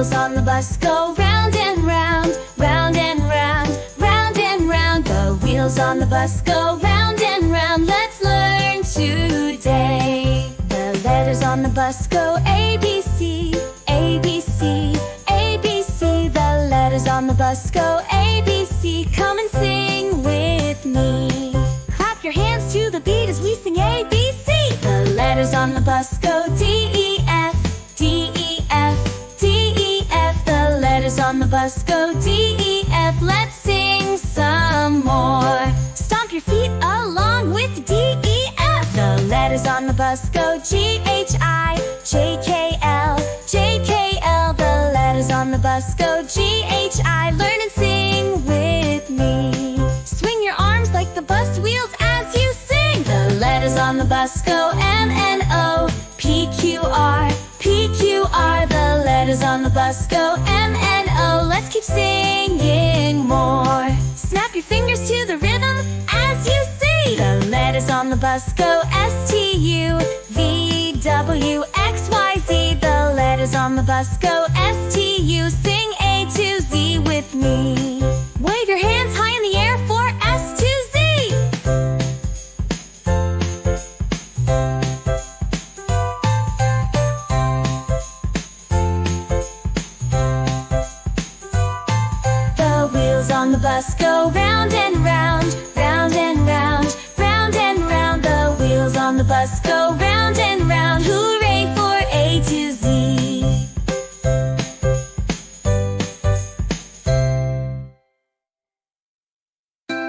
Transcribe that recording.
wheels on the bus go round and round, round and round, round and round. The wheels on the bus go round and round. Let's learn today. The letters on the bus go A, B, C, A, B, C, A, B, C. The letters on the bus go A, B, C. Come and sing with me. Clap your hands to the beat as we sing A, B, C. The letters on the bus go D, E, F, D, E, F, D, E, F. The letters on the bus go D, E, F. Let's sing some more. Stomp your feet along with D, E, F. The letters on the bus go G, H, I, J, K, L, J, K, L. The letters on the bus go G, H, I. Learn and sing with me. Swing your arms like the bus wheels as you sing. The letters on the bus go M, N, O, P, Q, R, P, Q, R. The letters on the bus go M, N, O. Let's keep singing more. Snap your fingers to the rhythm as you sing. The letters on the bus go S, T, U, V, W, X, Y, Z. The letters on the bus go S, T, U. Sing A to Z with me. Wave your hands high